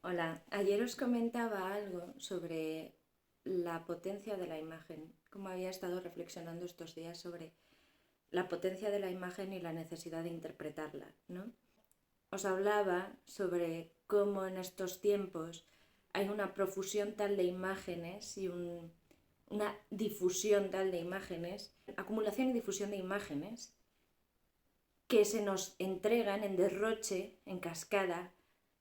Hola, ayer os comentaba algo sobre la potencia de la imagen, cómo había estado reflexionando estos días sobre la potencia de la imagen y la necesidad de interpretarla, ¿no? Os hablaba sobre cómo en estos tiempos hay una profusión tal de imágenes y una difusión tal de imágenes, acumulación y difusión de imágenes que se nos entregan en derroche, en cascada,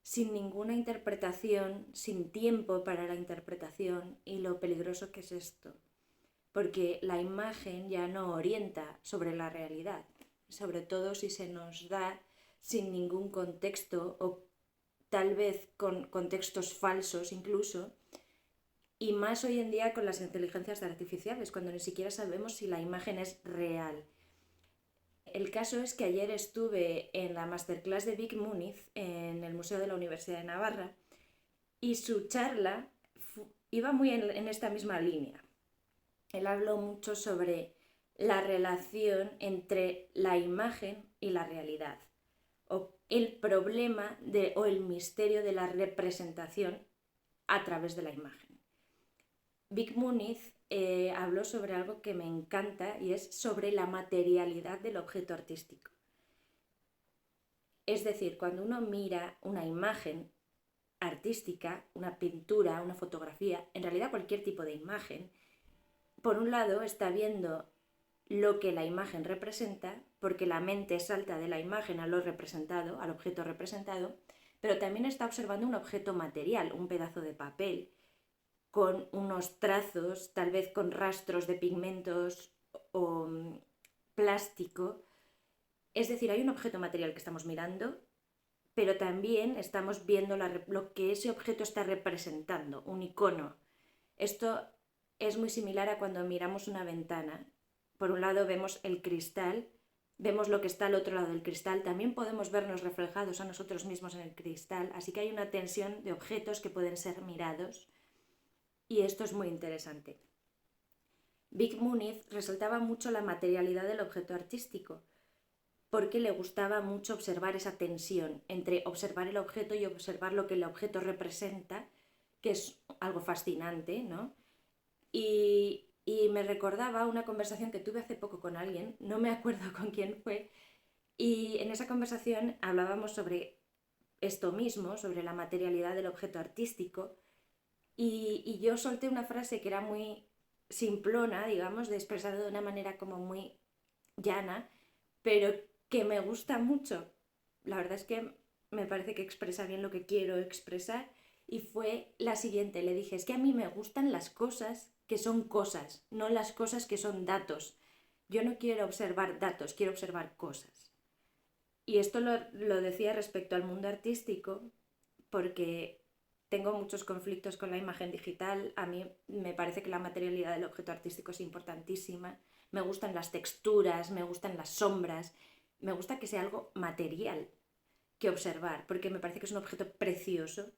sin ninguna interpretación, sin tiempo para la interpretación y lo peligroso que es esto. Porque la imagen ya no orienta sobre la realidad, sobre todo si se nos da sin ningún contexto o tal vez con contextos falsos incluso, y más hoy en día con las inteligencias artificiales, cuando ni siquiera sabemos si la imagen es real. El caso es que ayer estuve en la masterclass de Vic Muniz en el Museo de la Universidad de Navarra y su charla iba muy en esta misma línea. Él habló mucho sobre la relación entre la imagen y la realidad, o el problema o el misterio de la representación a través de la imagen. Vic Muniz habló sobre algo que me encanta y es sobre la materialidad del objeto artístico. Es decir, cuando uno mira una imagen artística, una pintura, una fotografía, en realidad cualquier tipo de imagen, por un lado está viendo lo que la imagen representa, porque la mente salta de la imagen a lo representado, al objeto representado, pero también está observando un objeto material, un pedazo de papel, con unos trazos, tal vez con rastros de pigmentos o plástico. Es decir, hay un objeto material que estamos mirando, pero también estamos viendo lo que ese objeto está representando, un icono. Esto es muy similar a cuando miramos una ventana. Por un lado vemos el cristal, vemos lo que está al otro lado del cristal, también podemos vernos reflejados a nosotros mismos en el cristal, así que hay una tensión de objetos que pueden ser mirados y esto es muy interesante. Vic Muniz resaltaba mucho la materialidad del objeto artístico, porque le gustaba mucho observar esa tensión entre observar el objeto y observar lo que el objeto representa, que es algo fascinante, ¿no? Y me recordaba una conversación que tuve hace poco con alguien, no me acuerdo con quién fue, y en esa conversación hablábamos sobre esto mismo, sobre la materialidad del objeto artístico, y yo solté una frase que era muy simplona, digamos, de expresar de una manera como muy llana, pero que me gusta mucho. La verdad es que me parece que expresa bien lo que quiero expresar y fue la siguiente. Le dije, es que a mí me gustan las cosas que son cosas, no las cosas que son datos. Yo no quiero observar datos, quiero observar cosas. Y esto lo decía respecto al mundo artístico porque tengo muchos conflictos con la imagen digital. A mí me parece que la materialidad del objeto artístico es importantísima. Me gustan las texturas, me gustan las sombras, me gusta que sea algo material que observar, porque me parece que es un objeto precioso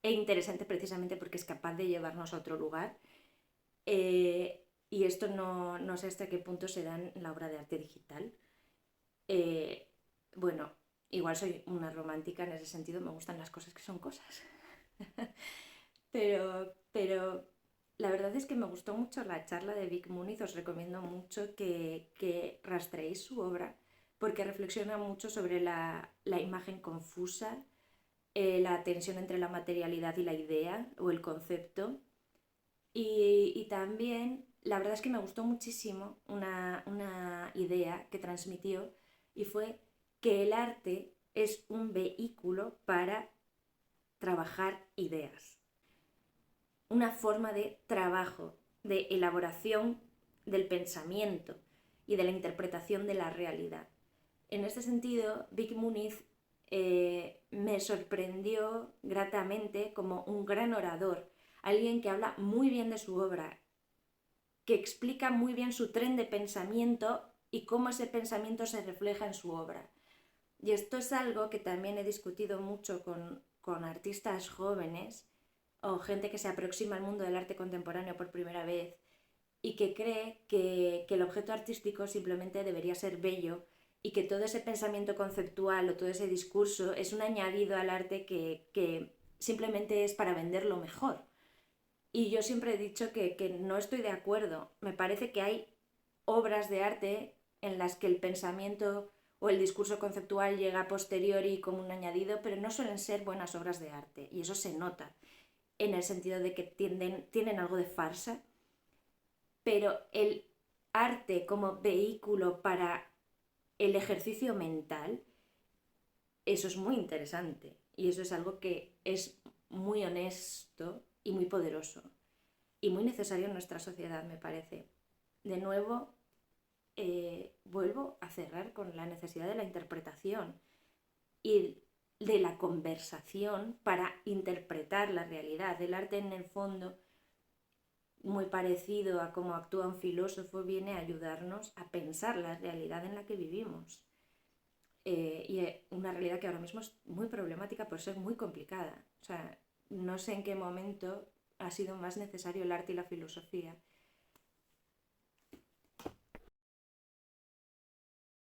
e interesante precisamente porque es capaz de llevarnos a otro lugar. Y esto no sé hasta qué punto se da en la obra de arte digital. Eh, bueno, igual soy una romántica en ese sentido, me gustan las cosas que son cosas. pero la verdad es que me gustó mucho la charla de Vic Muniz, os recomiendo mucho que rastreéis su obra porque reflexiona mucho sobre la imagen confusa, la tensión entre la materialidad y la idea o el concepto. Y también, la verdad es que me gustó muchísimo una idea que transmitió y fue que el arte es un vehículo para trabajar ideas, una forma de trabajo, de elaboración del pensamiento y de la interpretación de la realidad. En este sentido, Vic Muniz me sorprendió gratamente como un gran orador, alguien que habla muy bien de su obra, que explica muy bien su tren de pensamiento y cómo ese pensamiento se refleja en su obra. Y esto es algo que también he discutido mucho con artistas jóvenes o gente que se aproxima al mundo del arte contemporáneo por primera vez y que cree que el objeto artístico simplemente debería ser bello y que todo ese pensamiento conceptual o todo ese discurso es un añadido al arte que simplemente es para venderlo mejor. Y yo siempre he dicho que no estoy de acuerdo. Me parece que hay obras de arte en las que el pensamiento o el discurso conceptual llega a posteriori como un añadido, pero no suelen ser buenas obras de arte. Y eso se nota en el sentido de que tienen algo de farsa, pero el arte como vehículo para el ejercicio mental, eso es muy interesante. Y eso es algo que es muy honesto y muy poderoso. Y muy necesario en nuestra sociedad, me parece. De nuevo, vuelvo a cerrar con la necesidad de la interpretación y de la conversación para interpretar la realidad. El arte, en el fondo, muy parecido a cómo actúa un filósofo, viene a ayudarnos a pensar la realidad en la que vivimos. Una realidad que ahora mismo es muy problemática por ser muy complicada. O sea, no sé en qué momento ha sido más necesario el arte y la filosofía